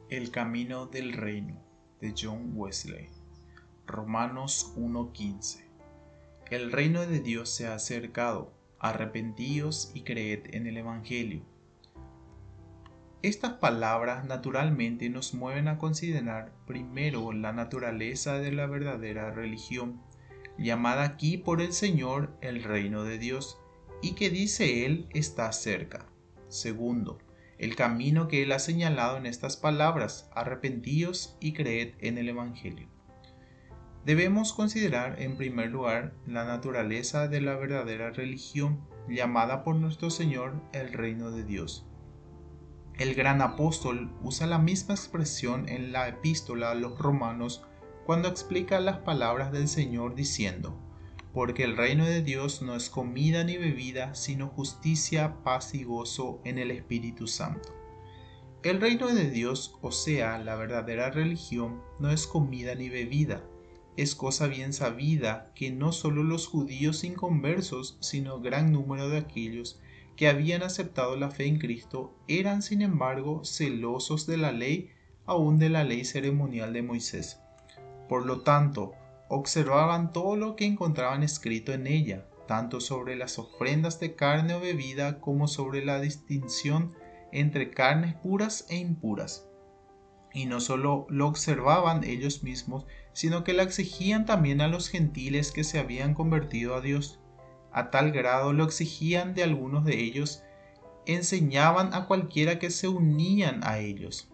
El camino del reino de John Wesley. Romanos 1:15. El reino de Dios se ha acercado, arrepentíos y creed en el Evangelio. Estas palabras naturalmente nos mueven a considerar primero la naturaleza de la verdadera religión, llamada aquí por el Señor el reino de Dios, y que dice Él está cerca. Segundo, el camino que Él ha señalado en estas palabras, arrepentíos y creed en el Evangelio. Debemos considerar en primer lugar la naturaleza de la verdadera religión, llamada por nuestro Señor el reino de Dios. El gran apóstol usa la misma expresión en la epístola a los romanos cuando explica las palabras del Señor diciendo: porque el reino de Dios no es comida ni bebida, sino justicia, paz y gozo en el Espíritu Santo. El reino de Dios, o sea, la verdadera religión, no es comida ni bebida. Es cosa bien sabida que no solo los judíos inconversos, sino gran número de aquellos que habían aceptado la fe en Cristo, eran sin embargo celosos de la ley, aun de la ley ceremonial de Moisés. Por lo tanto, observaban todo lo que encontraban escrito en ella, tanto sobre las ofrendas de carne o bebida como sobre la distinción entre carnes puras e impuras. Y no solo lo observaban ellos mismos, sino que la exigían también a los gentiles que se habían convertido a Dios. A tal grado lo exigían de algunos de ellos, enseñaban a cualquiera que se unían a ellos: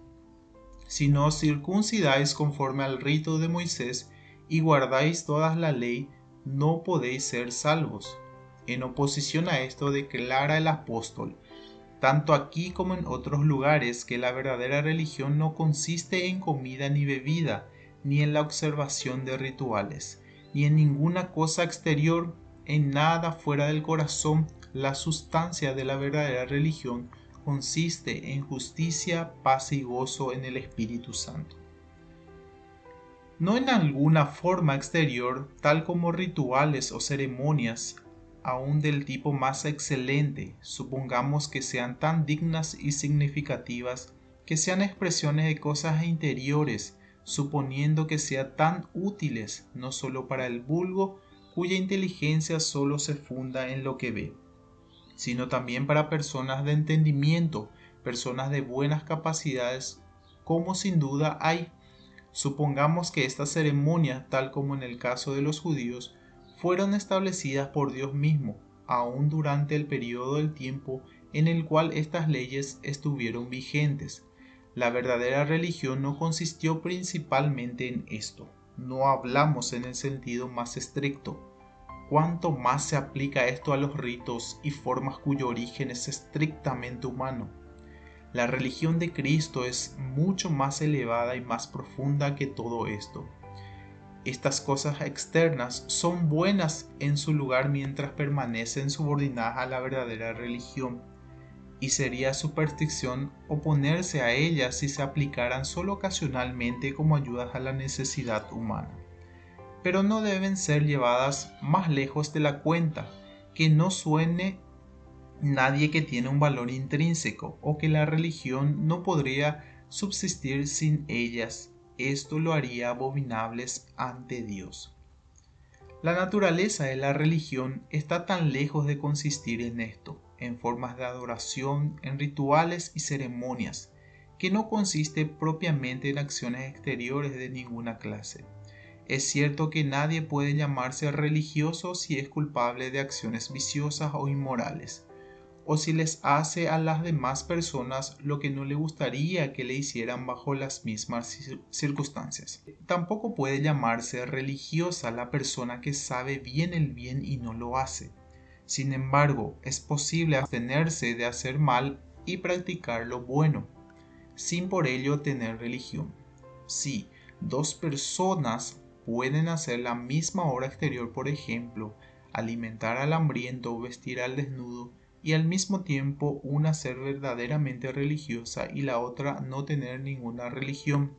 si no os circuncidáis conforme al rito de Moisés y guardáis toda la ley, no podéis ser salvos. En oposición a esto declara el apóstol, tanto aquí como en otros lugares, que la verdadera religión no consiste en comida ni bebida, ni en la observación de rituales, ni en ninguna cosa exterior, en nada fuera del corazón. La sustancia de la verdadera religión consiste en justicia, paz y gozo en el Espíritu Santo. No en alguna forma exterior, tal como rituales o ceremonias, aun del tipo más excelente, supongamos que sean tan dignas y significativas, que sean expresiones de cosas interiores, suponiendo que sean tan útiles no solo para el vulgo, cuya inteligencia solo se funda en lo que ve, sino también para personas de entendimiento, personas de buenas capacidades, como sin duda hay. Supongamos que estas ceremonias, tal como en el caso de los judíos, fueron establecidas por Dios mismo, aún durante el periodo del tiempo en el cual estas leyes estuvieron vigentes. La verdadera religión no consistió principalmente en esto. No hablamos en el sentido más estricto. ¿Cuánto más se aplica esto a los ritos y formas cuyo origen es estrictamente humano? La religión de Cristo es mucho más elevada y más profunda que todo esto. Estas cosas externas son buenas en su lugar mientras permanecen subordinadas a la verdadera religión, y sería superstición oponerse a ellas si se aplicaran solo ocasionalmente como ayudas a la necesidad humana. Pero no deben ser llevadas más lejos de la cuenta, que no suene nadie que tiene un valor intrínseco o que la religión no podría subsistir sin ellas. Esto lo haría abominables ante Dios. La naturaleza de la religión está tan lejos de consistir en esto, en formas de adoración, en rituales y ceremonias, que no consiste propiamente en acciones exteriores de ninguna clase. Es cierto que nadie puede llamarse religioso si es culpable de acciones viciosas o inmorales, o si les hace a las demás personas lo que no le gustaría que le hicieran bajo las mismas circunstancias. Tampoco puede llamarse religiosa la persona que sabe bien el bien y no lo hace. Sin embargo, es posible abstenerse de hacer mal y practicar lo bueno, sin por ello tener religión. Sí, dos personas pueden hacer la misma obra exterior, por ejemplo, alimentar al hambriento o vestir al desnudo, y al mismo tiempo una ser verdaderamente religiosa y la otra no tener ninguna religión.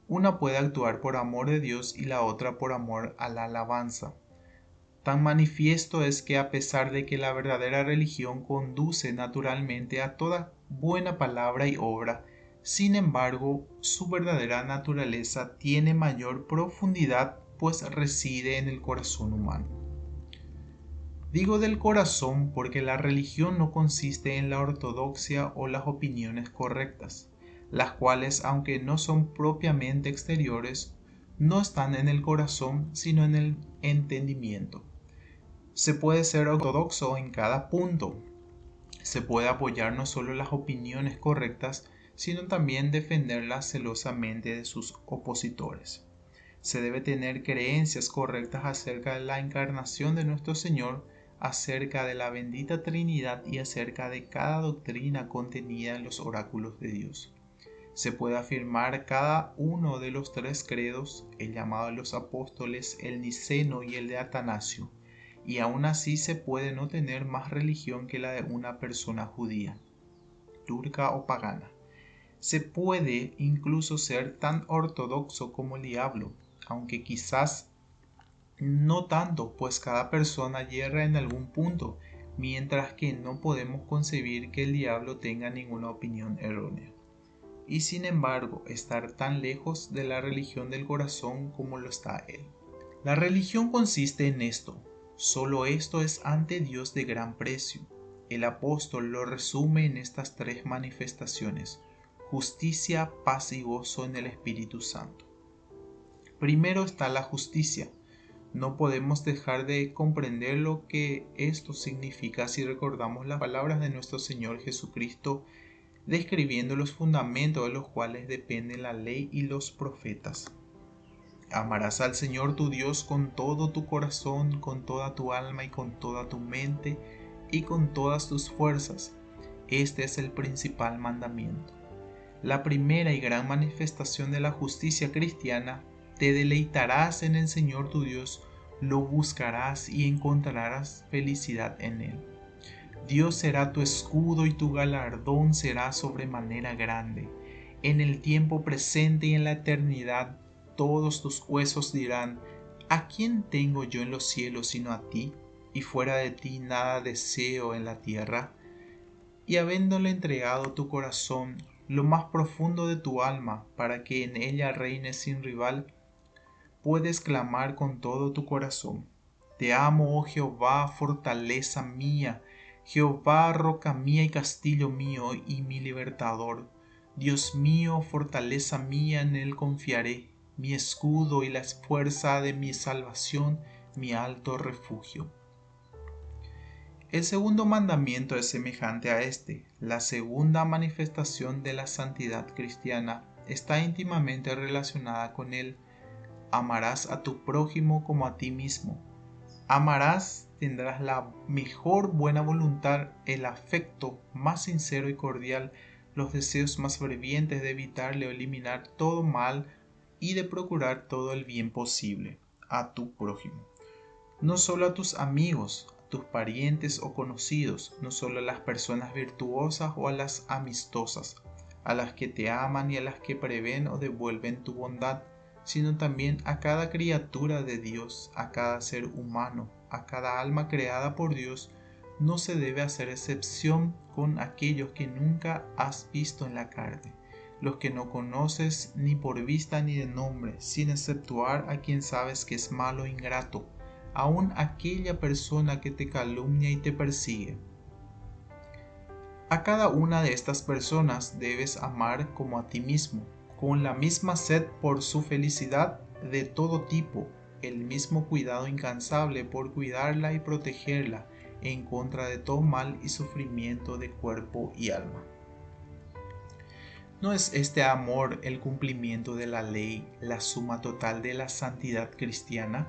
Una puede actuar por amor de Dios y la otra por amor a la alabanza. Tan manifiesto es que, a pesar de que la verdadera religión conduce naturalmente a toda buena palabra y obra, Sin embargo, su verdadera naturaleza tiene mayor profundidad, pues reside en el corazón humano. Digo del corazón porque la religión no consiste en la ortodoxia o las opiniones correctas, las cuales, aunque no son propiamente exteriores, no están en el corazón sino en el entendimiento. Se puede ser ortodoxo en cada punto. Se puede apoyar no solo las opiniones correctas, sino también defenderlas celosamente de sus opositores. Se debe tener creencias correctas acerca de la encarnación de nuestro Señor, acerca de la bendita Trinidad y acerca de cada doctrina contenida en los oráculos de Dios. Se puede afirmar cada uno de los tres credos, el llamado de los apóstoles, el niceno y el de Atanasio, y aún así se puede no tener más religión que la de una persona judía, turca o pagana. Se puede incluso ser tan ortodoxo como el diablo, aunque quizás no tanto, pues cada persona yerra en algún punto, mientras que no podemos concebir que el diablo tenga ninguna opinión errónea. Y sin embargo, estar tan lejos de la religión del corazón como lo está él. La religión consiste en esto. Solo esto es ante Dios de gran precio. El apóstol lo resume en estas tres manifestaciones: justicia, paz y gozo en el Espíritu Santo. Primero está la justicia. No podemos dejar de comprender lo que esto significa si recordamos las palabras de nuestro Señor Jesucristo describiendo los fundamentos de los cuales dependen la ley y los profetas. Amarás al Señor tu Dios con todo tu corazón, con toda tu alma y con toda tu mente y con todas tus fuerzas. Este es el principal mandamiento. La primera y gran manifestación de la justicia cristiana: te deleitarás en el Señor tu Dios, lo buscarás y encontrarás felicidad en él. Dios será tu escudo y tu galardón será sobremanera grande. En el tiempo presente y en la eternidad, todos tus huesos dirán: ¿a quién tengo yo en los cielos sino a ti? Y fuera de ti nada deseo en la tierra. Y habiéndole entregado tu corazón, lo más profundo de tu alma, para que en ella reines sin rival, puedes clamar con todo tu corazón: te amo, oh Jehová, fortaleza mía, Jehová, roca mía y castillo mío y mi libertador. Dios mío, fortaleza mía, en él confiaré, mi escudo y la fuerza de mi salvación, mi alto refugio. El segundo mandamiento es semejante a este. La segunda manifestación de la santidad cristiana está íntimamente relacionada con él. Amarás a tu prójimo como a ti mismo. Amarás, tendrás la mejor buena voluntad, el afecto más sincero y cordial, los deseos más fervientes de evitarle o eliminar todo mal y de procurar todo el bien posible a tu prójimo. No solo a tus amigos, a tus parientes o conocidos, no solo a las personas virtuosas o a las amistosas, a las que te aman y a las que prevén o devuelven tu bondad, sino también a cada criatura de Dios, a cada ser humano, a cada alma creada por Dios. No se debe hacer excepción con aquellos que nunca has visto en la carne, los que no conoces ni por vista ni de nombre, sin exceptuar a quien sabes que es malo e ingrato, aun aquella persona que te calumnia y te persigue. A cada una de estas personas debes amar como a ti mismo, con la misma sed por su felicidad de todo tipo, el mismo cuidado incansable por cuidarla y protegerla en contra de todo mal y sufrimiento de cuerpo y alma. ¿No es este amor el cumplimiento de la ley, la suma total de la santidad cristiana?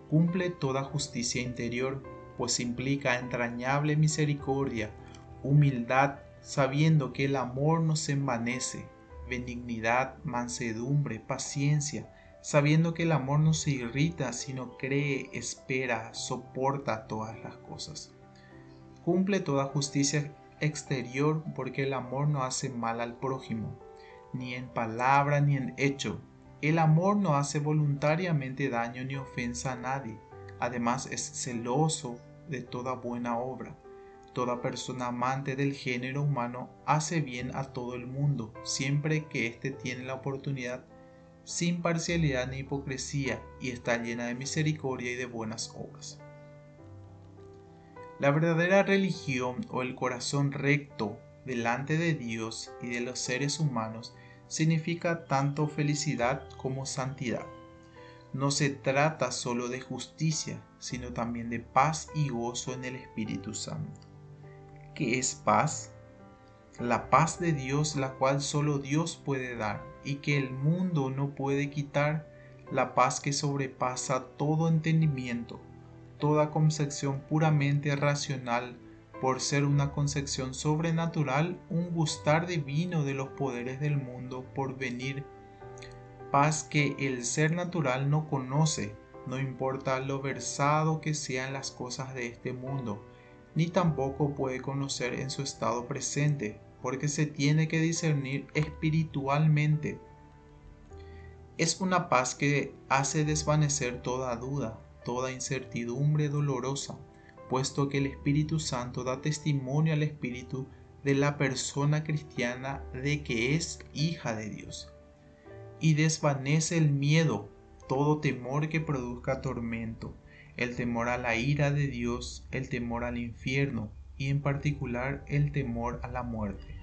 Cumple toda justicia interior, pues implica entrañable misericordia, humildad, sabiendo que el amor no se envanece, benignidad, mansedumbre, paciencia, sabiendo que el amor no se irrita, sino cree, espera, soporta todas las cosas. Cumple toda justicia exterior, porque el amor no hace mal al prójimo, ni en palabra ni en hecho. El amor no hace voluntariamente daño ni ofensa a nadie. Además es celoso de toda buena obra. Toda persona amante del género humano hace bien a todo el mundo, siempre que éste tiene la oportunidad, sin parcialidad ni hipocresía, y está llena de misericordia y de buenas obras. La verdadera religión o el corazón recto delante de Dios y de los seres humanos significa tanto felicidad como santidad. No se trata solo de justicia, sino también de paz y gozo en el Espíritu Santo. ¿Qué es paz? La paz de Dios, la cual solo Dios puede dar y que el mundo no puede quitar, la paz que sobrepasa todo entendimiento, toda concepción puramente racional, por ser una concepción sobrenatural, un gustar divino de los poderes del mundo por venir, paz que el ser natural no conoce, no importa lo versado que sea en las cosas de este mundo, ni tampoco puede conocer en su estado presente, porque se tiene que discernir espiritualmente. Es una paz que hace desvanecer toda duda, toda incertidumbre dolorosa, puesto que el Espíritu Santo da testimonio al espíritu de la persona cristiana de que es hija de Dios, y desvanece el miedo, todo temor que produzca tormento, el temor a la ira de Dios, el temor al infierno y en particular el temor a la muerte.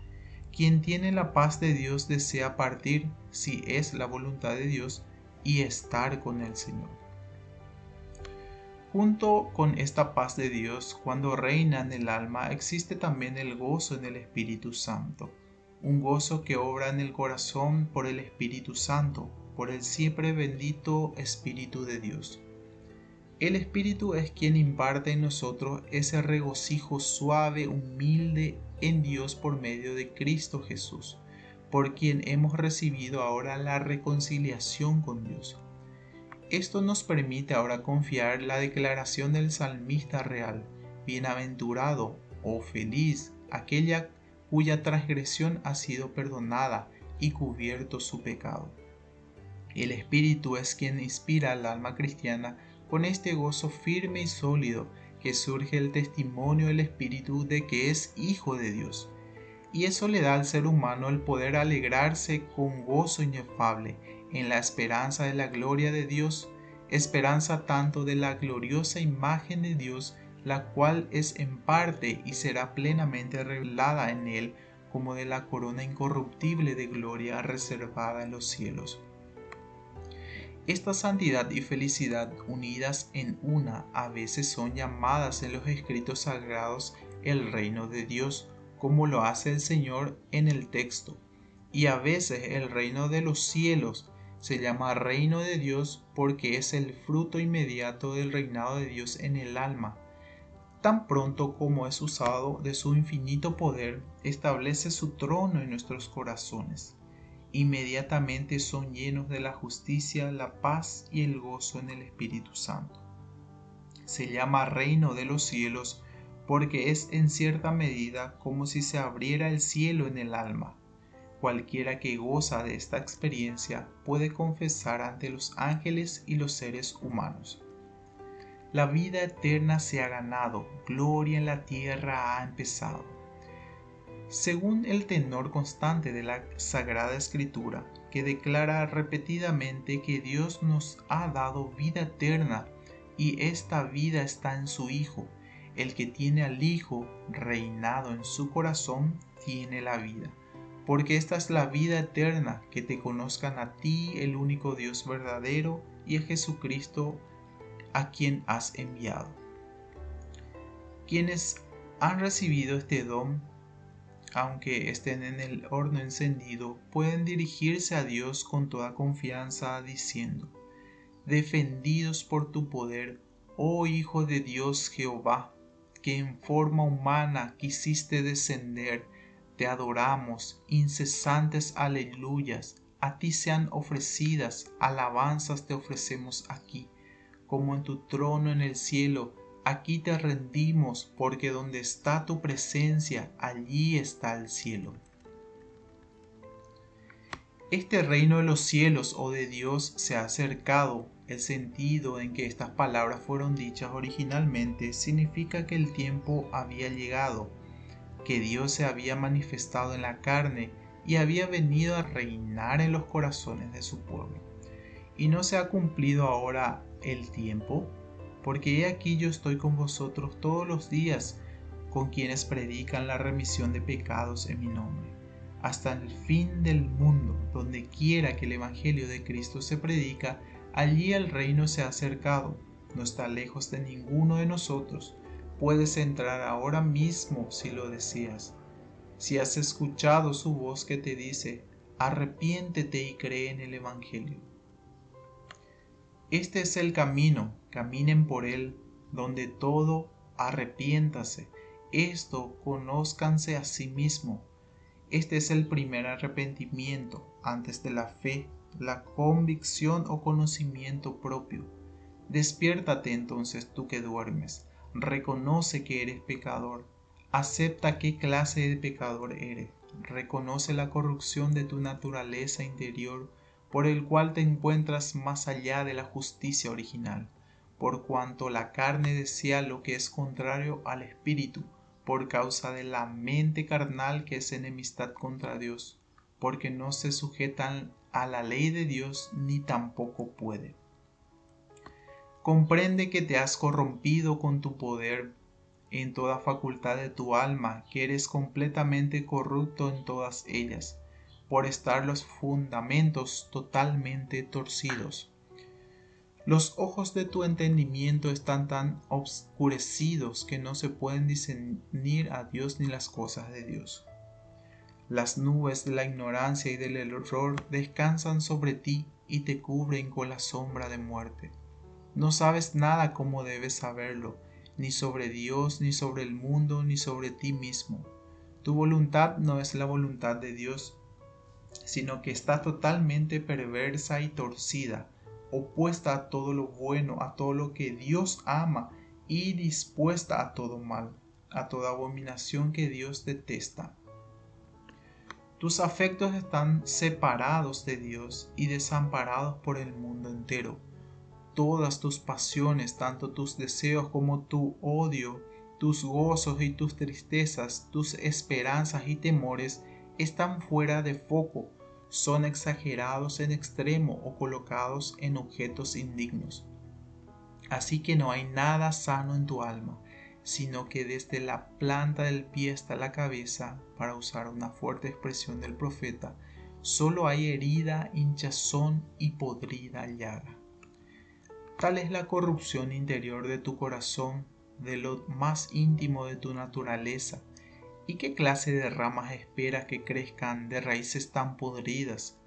Quien tiene la paz de Dios desea partir, si es la voluntad de Dios, y estar con el Señor. Junto con esta paz de Dios, cuando reina en el alma, existe también el gozo en el Espíritu Santo, un gozo que obra en el corazón por el Espíritu Santo, por el siempre bendito Espíritu de Dios. El Espíritu es quien imparte en nosotros ese regocijo suave, humilde en Dios por medio de Cristo Jesús, por quien hemos recibido ahora la reconciliación con Dios. Esto nos permite ahora confiar la declaración del salmista real: bienaventurado o feliz aquella cuya transgresión ha sido perdonada y cubierto su pecado. El Espíritu es quien inspira al alma cristiana con este gozo firme y sólido que surge el testimonio del Espíritu de que es hijo de Dios. Y eso le da al ser humano el poder alegrarse con gozo inefable en la esperanza de la gloria de Dios, esperanza tanto de la gloriosa imagen de Dios, la cual es en parte y será plenamente revelada en él, como de la corona incorruptible de gloria reservada en los cielos. Esta santidad y felicidad unidas en una a veces son llamadas en los escritos sagrados el reino de Dios, como lo hace el Señor en el texto, y a veces el reino de los cielos se llama reino de Dios porque es el fruto inmediato del reinado de Dios en el alma. Tan pronto como es usado de su infinito poder, establece su trono en nuestros corazones. Inmediatamente son llenos de la justicia, la paz y el gozo en el Espíritu Santo. Se llama reino de los cielos porque es en cierta medida como si se abriera el cielo en el alma. Cualquiera que goza de esta experiencia puede confesar ante los ángeles y los seres humanos: la vida eterna se ha ganado, gloria en la tierra ha empezado. Según el tenor constante de la Sagrada Escritura, que declara repetidamente que Dios nos ha dado vida eterna y esta vida está en su Hijo, el que tiene al Hijo reinado en su corazón tiene la vida, porque esta es la vida eterna, que te conozcan a ti, el único Dios verdadero, y a Jesucristo, a quien has enviado. Quienes han recibido este don, aunque estén en el horno encendido, pueden dirigirse a Dios con toda confianza diciendo: defendidos por tu poder, oh Hijo de Dios Jehová, que en forma humana quisiste descender, te adoramos, incesantes aleluyas, a ti sean ofrecidas, alabanzas te ofrecemos aquí, como en tu trono en el cielo. Aquí te rendimos, porque donde está tu presencia, allí está el cielo. Este reino de los cielos o de Dios se ha acercado, El sentido en que estas palabras fueron dichas originalmente significa que el tiempo había llegado, que Dios se había manifestado en la carne y había venido a reinar en los corazones de su pueblo. ¿Y no se ha cumplido ahora el tiempo? Porque he aquí yo estoy con vosotros todos los días, con quienes predican la remisión de pecados en mi nombre, hasta el fin del mundo. Donde quiera que el Evangelio de Cristo se predica, allí el reino se ha acercado, no está lejos de ninguno de nosotros. Puedes entrar ahora mismo si lo deseas. Si has escuchado su voz que te dice, arrepiéntete y cree en el Evangelio. Este es el camino, caminen por él, donde todo arrepiéntase. Esto conózcanse a sí mismo. Este es el primer arrepentimiento antes de la fe, la convicción o conocimiento propio. Despiértate entonces tú que duermes, reconoce que eres pecador, acepta qué clase de pecador eres, reconoce la corrupción de tu naturaleza interior, por el cual te encuentras más allá de la justicia original, por cuanto la carne desea lo que es contrario al espíritu, por causa de la mente carnal que es enemistad contra Dios, porque no se sujetan a la ley de Dios ni tampoco puede. Comprende que te has corrompido con tu poder en toda facultad de tu alma, que eres completamente corrupto en todas ellas, por estar los fundamentos totalmente torcidos. Los ojos de tu entendimiento están tan obscurecidos que no se pueden discernir a Dios ni las cosas de Dios. Las nubes de la ignorancia y del error descansan sobre ti y te cubren con la sombra de muerte. No sabes nada como debes saberlo, ni sobre Dios, ni sobre el mundo, ni sobre ti mismo. Tu voluntad no es la voluntad de Dios, sino que está totalmente perversa y torcida, opuesta a todo lo bueno, a todo lo que Dios ama y dispuesta a todo mal, a toda abominación que Dios detesta. Tus afectos están separados de Dios y desamparados por el mundo entero. Todas tus pasiones, tanto tus deseos como tu odio, tus gozos y tus tristezas, tus esperanzas y temores, están fuera de foco, son exagerados en extremo o colocados en objetos indignos. Así que no hay nada sano en tu alma, sino que desde la planta del pie hasta la cabeza, para usar una fuerte expresión del profeta, solo hay herida, hinchazón y podrida llaga. Tal es la corrupción interior de tu corazón, de lo más íntimo de tu naturaleza. ¿Y qué clase de ramas esperas que crezcan de raíces tan podridas?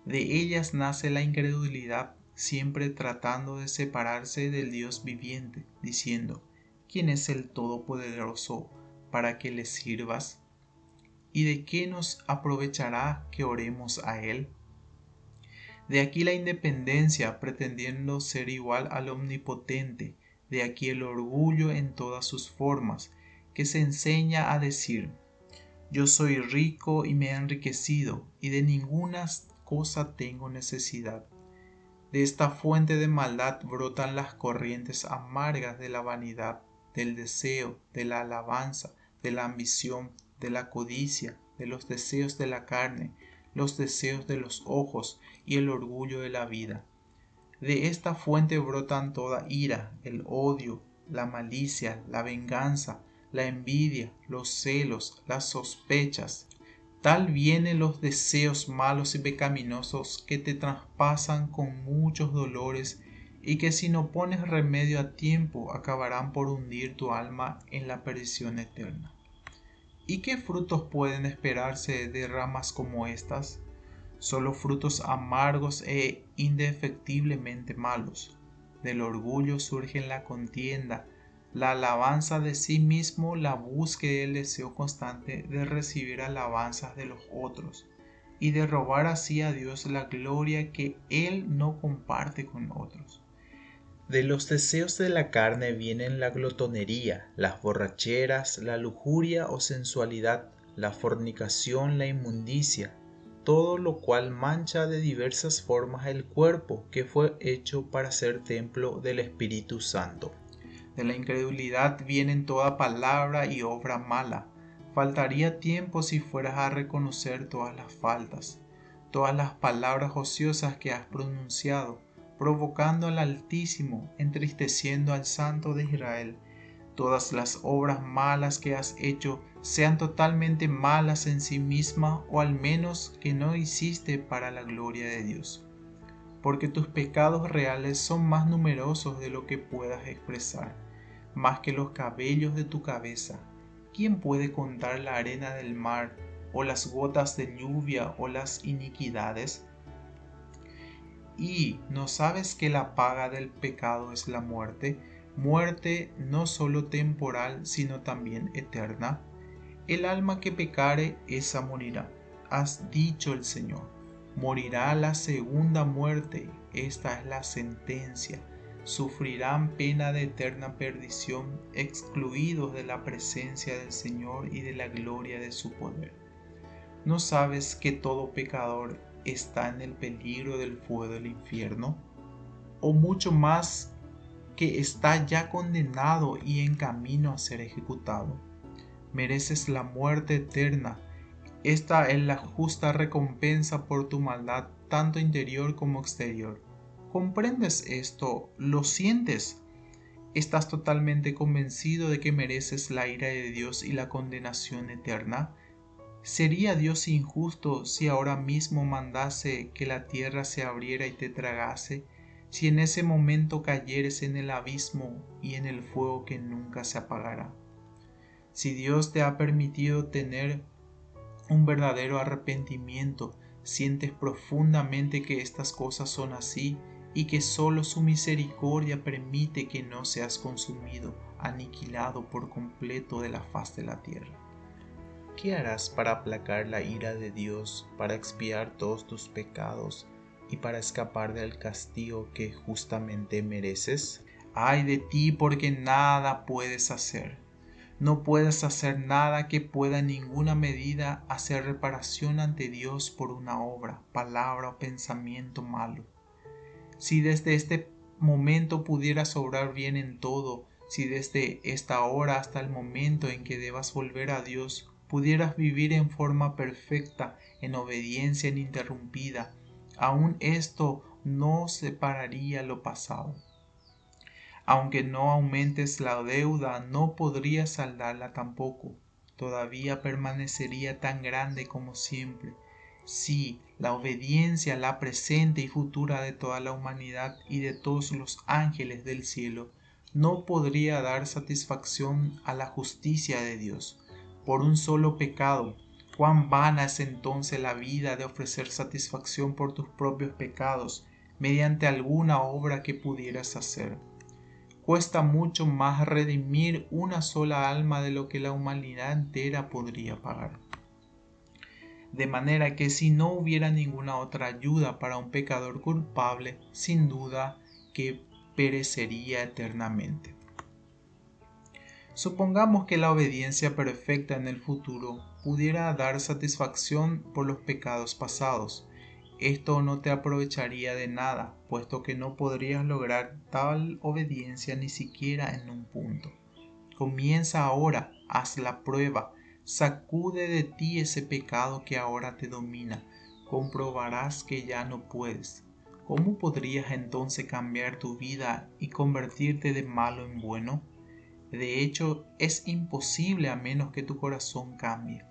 De ellas nace la incredulidad, siempre tratando de separarse del Dios viviente, diciendo, ¿quién es el Todopoderoso para que le sirvas? ¿Y de qué nos aprovechará que oremos a Él? De aquí la independencia, pretendiendo ser igual al Omnipotente, de aquí el orgullo en todas sus formas, que se enseña a decir, yo soy rico y me he enriquecido, y de ninguna cosa tengo necesidad. De esta fuente de maldad brotan las corrientes amargas de la vanidad, del deseo, de la alabanza, de la ambición, de la codicia, de los deseos de la carne, los deseos de los ojos y el orgullo de la vida. De esta fuente brotan toda ira, el odio, la malicia, la venganza, la envidia, los celos, las sospechas. Tal vienen los deseos malos y pecaminosos que te traspasan con muchos dolores y que si no pones remedio a tiempo acabarán por hundir tu alma en la perdición eterna. ¿Y qué frutos pueden esperarse de ramas como estas? Solo frutos amargos e indefectiblemente malos. Del orgullo surgen la contienda, la alabanza de sí mismo, la búsqueda y el deseo constante de recibir alabanzas de los otros y de robar así a Dios la gloria que Él no comparte con otros. De los deseos de la carne vienen la glotonería, las borracheras, la lujuria o sensualidad, la fornicación, la inmundicia, todo lo cual mancha de diversas formas el cuerpo que fue hecho para ser templo del Espíritu Santo. De la incredulidad vienen toda palabra y obra mala. Faltaría tiempo si fueras a reconocer todas las faltas, todas las palabras ociosas que has pronunciado, provocando al Altísimo, entristeciendo al Santo de Israel. Todas las obras malas que has hecho, sean totalmente malas en sí mismas, o al menos que no hiciste para la gloria de Dios. Porque tus pecados reales son más numerosos de lo que puedas expresar, más que los cabellos de tu cabeza. ¿Quién puede contar la arena del mar, o las gotas de lluvia, o las iniquidades? ¿Y no sabes que la paga del pecado es la muerte? Muerte no solo temporal, sino también eterna. El alma que pecare, esa morirá. Has dicho el Señor. Morirá la segunda muerte, esta es la sentencia. Sufrirán pena de eterna perdición, excluidos de la presencia del Señor y de la gloria de su poder. ¿No sabes que todo pecador está en el peligro del fuego del infierno? O mucho más, que está ya condenado y en camino a ser ejecutado. Mereces la muerte eterna. Esta es la justa recompensa por tu maldad, tanto interior como exterior. ¿Comprendes esto? ¿Lo sientes? ¿Estás totalmente convencido de que mereces la ira de Dios y la condenación eterna? ¿Sería Dios injusto si ahora mismo mandase que la tierra se abriera y te tragase, si en ese momento cayeres en el abismo y en el fuego que nunca se apagará? Si Dios te ha permitido tener un verdadero arrepentimiento, sientes profundamente que estas cosas son así y que solo su misericordia permite que no seas consumido, aniquilado por completo de la faz de la tierra. ¿Qué harás para aplacar la ira de Dios, para expiar todos tus pecados y para escapar del castigo que justamente mereces? ¡Ay de ti, porque nada puedes hacer! No puedes hacer nada que pueda en ninguna medida hacer reparación ante Dios por una obra, palabra o pensamiento malo. Si desde este momento pudieras obrar bien en todo, si desde esta hora hasta el momento en que debas volver a Dios, pudieras vivir en forma perfecta, en obediencia ininterrumpida, aún esto no separaría lo pasado. Aunque no aumentes la deuda, no podrías saldarla tampoco. Todavía permanecería tan grande como siempre. Sí, la obediencia, la presente y futura de toda la humanidad y de todos los ángeles del cielo, no podría dar satisfacción a la justicia de Dios. Por un solo pecado, cuán vana es entonces la vida de ofrecer satisfacción por tus propios pecados mediante alguna obra que pudieras hacer. Cuesta mucho más redimir una sola alma de lo que la humanidad entera podría pagar. De manera que si no hubiera ninguna otra ayuda para un pecador culpable, sin duda que perecería eternamente. Supongamos que la obediencia perfecta en el futuro pudiera dar satisfacción por los pecados pasados. Esto no te aprovecharía de nada, puesto que no podrías lograr tal obediencia ni siquiera en un punto. Comienza ahora, haz la prueba, sacude de ti ese pecado que ahora te domina, comprobarás que ya no puedes. ¿Cómo podrías entonces cambiar tu vida y convertirte de malo en bueno? De hecho, es imposible a menos que tu corazón cambie.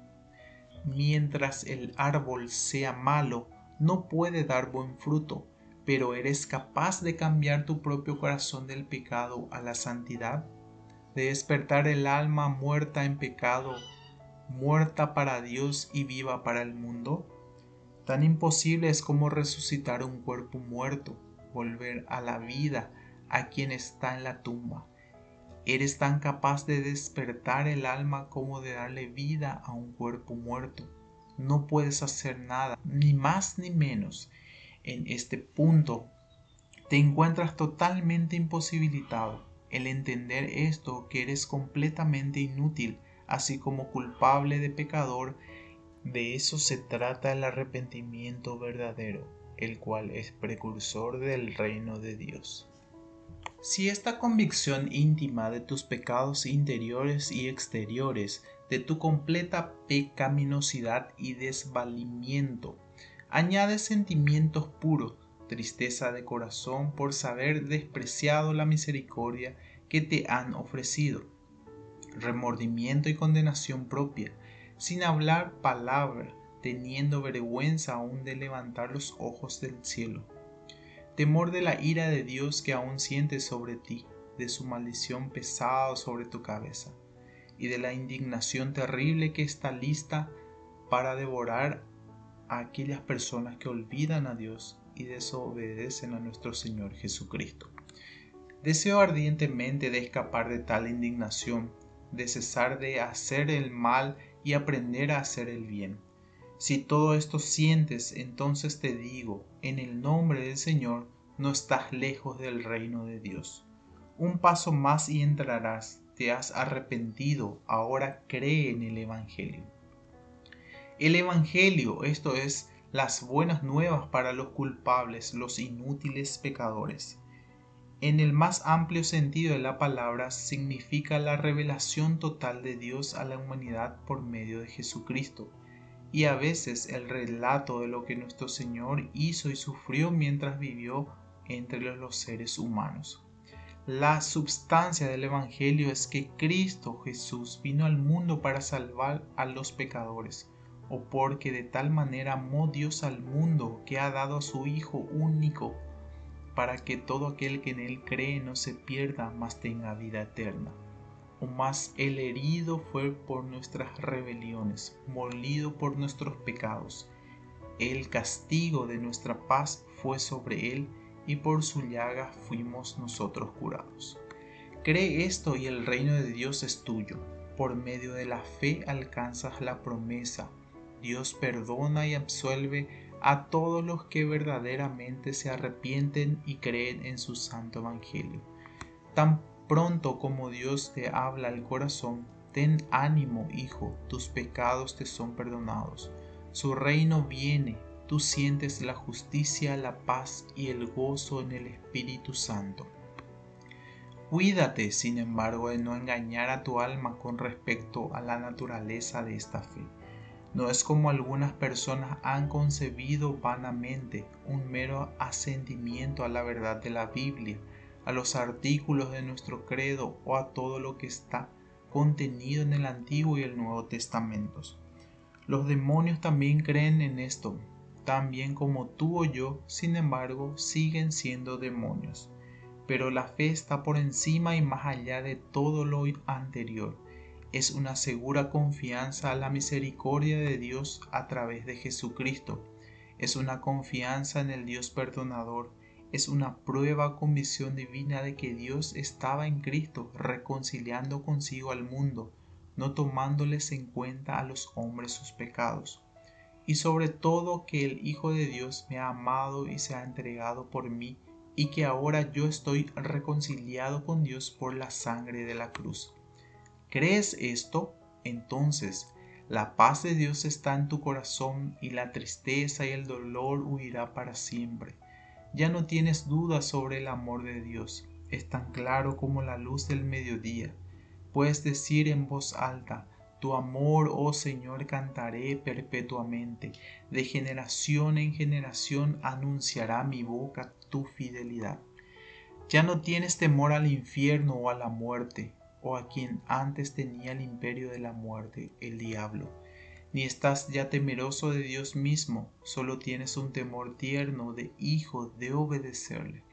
Mientras el árbol sea malo, no puede dar buen fruto, pero ¿eres capaz de cambiar tu propio corazón del pecado a la santidad? De despertar el alma muerta en pecado, muerta para Dios y viva para el mundo? Tan imposible es como resucitar un cuerpo muerto, volver a la vida a quien está en la tumba. ¿Eres tan capaz de despertar el alma como de darle vida a un cuerpo muerto? No puedes hacer nada, ni más ni menos. En este punto te encuentras totalmente imposibilitado. El entender esto, que eres completamente inútil, así como culpable de pecador, De eso se trata el arrepentimiento verdadero, el cual es precursor del reino de Dios. Si esta convicción íntima de tus pecados interiores y exteriores, de tu completa pecaminosidad y desvalimiento, añade sentimientos puros, tristeza de corazón por saber despreciado la misericordia que te han ofrecido, remordimiento y condenación propia, sin hablar palabra, teniendo vergüenza aún de levantar los ojos del cielo, temor de la ira de Dios que aún sientes sobre ti, de su maldición pesada sobre tu cabeza, y de la indignación terrible que está lista para devorar a aquellas personas que olvidan a Dios y desobedecen a nuestro Señor Jesucristo. Deseo ardientemente de escapar de tal indignación, de cesar de hacer el mal y aprender a hacer el bien. Si todo esto sientes, entonces te digo, en el nombre del Señor, no estás lejos del reino de Dios. Un paso más y entrarás, te has arrepentido, ahora cree en el Evangelio. El Evangelio, esto es, las buenas nuevas para los culpables, los inútiles pecadores. En el más amplio sentido de la palabra, significa la revelación total de Dios a la humanidad por medio de Jesucristo, y a veces el relato de lo que nuestro Señor hizo y sufrió mientras vivió entre los seres humanos. La substancia del Evangelio es que Cristo Jesús vino al mundo para salvar a los pecadores, o porque de tal manera amó Dios al mundo que ha dado a su Hijo único, para que todo aquel que en él cree no se pierda, mas tenga vida eterna. O más, el herido fue por nuestras rebeliones, molido por nuestros pecados. El castigo de nuestra paz fue sobre él, y por su llaga fuimos nosotros curados. Cree esto y el reino de Dios es tuyo. Por medio de la fe alcanzas la promesa. Dios perdona y absuelve a todos los que verdaderamente se arrepienten y creen en su santo evangelio. Tan pronto como Dios te habla al corazón, ten ánimo, hijo, tus pecados te son perdonados. Su reino viene, tú sientes la justicia, la paz y el gozo en el Espíritu Santo. Cuídate, sin embargo, de no engañar a tu alma con respecto a la naturaleza de esta fe. No es como algunas personas han concebido vanamente, un mero asentimiento a la verdad de la Biblia, a los artículos de nuestro credo o a todo lo que está contenido en el Antiguo y el Nuevo Testamentos. Los demonios también creen en esto, tan bien como tú o yo, sin embargo, siguen siendo demonios. Pero la fe está por encima y más allá de todo lo anterior. Es una segura confianza a la misericordia de Dios a través de Jesucristo. Es una confianza en el Dios perdonador. Es una prueba con visión divina de que Dios estaba en Cristo reconciliando consigo al mundo, no tomándoles en cuenta a los hombres sus pecados. Y sobre todo que el Hijo de Dios me ha amado y se ha entregado por mí, y que ahora yo estoy reconciliado con Dios por la sangre de la cruz. ¿Crees esto? Entonces la paz de Dios está en tu corazón y la tristeza y el dolor huirá para siempre. Ya no tienes dudas sobre el amor de Dios, es tan claro como la luz del mediodía. Puedes decir en voz alta: tu amor, oh Señor, cantaré perpetuamente. De generación en generación anunciará mi boca tu fidelidad. Ya no tienes temor al infierno o a la muerte, o a quien antes tenía el imperio de la muerte, el diablo. Ni estás ya temeroso de Dios mismo, solo tienes un temor tierno de hijo de obedecerle.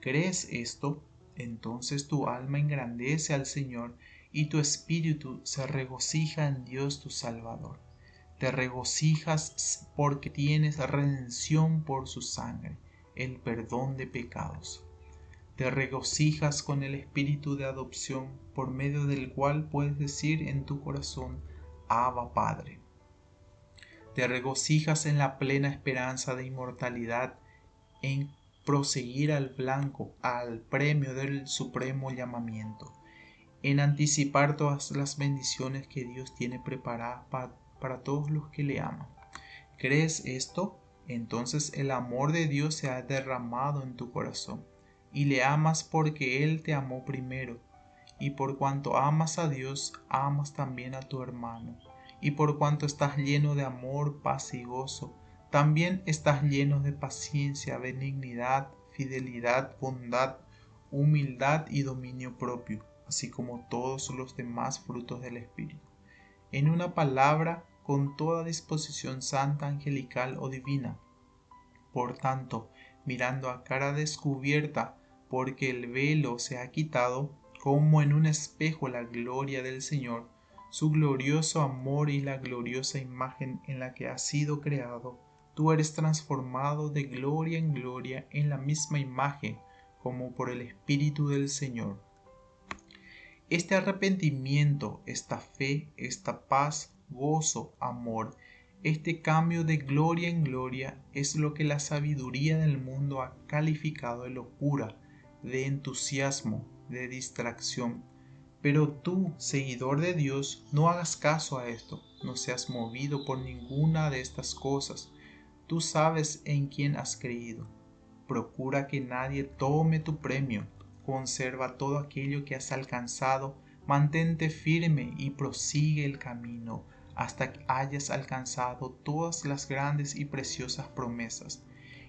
¿Crees esto? Entonces tu alma engrandece al Señor y tu espíritu se regocija en Dios tu Salvador. Te regocijas porque tienes redención por su sangre, el perdón de pecados. Te regocijas con el espíritu de adopción, por medio del cual puedes decir en tu corazón: Abba, Padre. Te regocijas en la plena esperanza de inmortalidad, en proseguir al blanco, al premio del supremo llamamiento, en anticipar todas las bendiciones que Dios tiene preparadas para todos los que le aman. ¿Crees esto? Entonces el amor de Dios se ha derramado en tu corazón, y le amas porque Él te amó primero. Y por cuanto amas a Dios, amas también a tu hermano. Y por cuanto estás lleno de amor, paz y gozo, también estás lleno de paciencia, benignidad, fidelidad, bondad, humildad y dominio propio, así como todos los demás frutos del Espíritu. En una palabra, con toda disposición santa, angelical o divina. Por tanto, mirando a cara descubierta, porque el velo se ha quitado, como en un espejo la gloria del Señor, su glorioso amor y la gloriosa imagen en la que has sido creado, tú eres transformado de gloria en gloria en la misma imagen, como por el Espíritu del Señor. Este arrepentimiento, esta fe, esta paz, gozo, amor, este cambio de gloria en gloria es lo que la sabiduría del mundo ha calificado de locura, de entusiasmo, de distracción. Pero tú, seguidor de Dios, no hagas caso a esto, no seas movido por ninguna de estas cosas. Tú sabes en quién has creído. Procura que nadie tome tu premio. Conserva todo aquello que has alcanzado, mantente firme y prosigue el camino hasta que hayas alcanzado todas las grandes y preciosas promesas.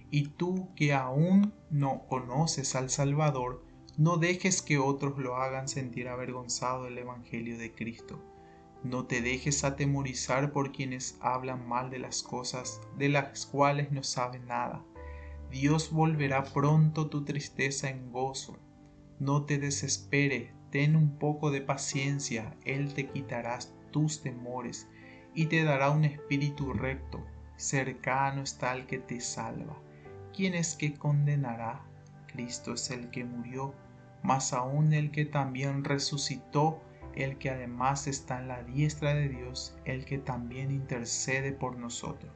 Y tú que aún no conoces al Salvador, no dejes que otros lo hagan sentir avergonzado del Evangelio de Cristo. No te dejes atemorizar por quienes hablan mal de las cosas de las cuales no saben nada. Dios volverá pronto tu tristeza en gozo. No te desesperes, ten un poco de paciencia, Él te quitará tus temores y te dará un espíritu recto. Cercano está el que te salva. ¿Quién es que condenará? Cristo es el que murió, más aún el que también resucitó, el que además está en la diestra de Dios, el que también intercede por nosotros.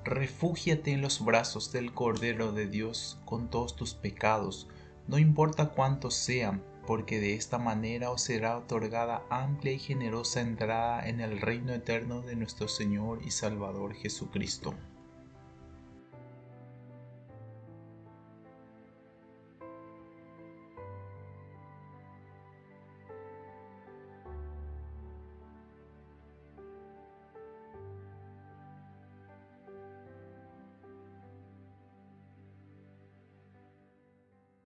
Refúgiate en los brazos del Cordero de Dios con todos tus pecados, no importa cuántos sean, porque de esta manera os será otorgada amplia y generosa entrada en el reino eterno de nuestro Señor y Salvador Jesucristo.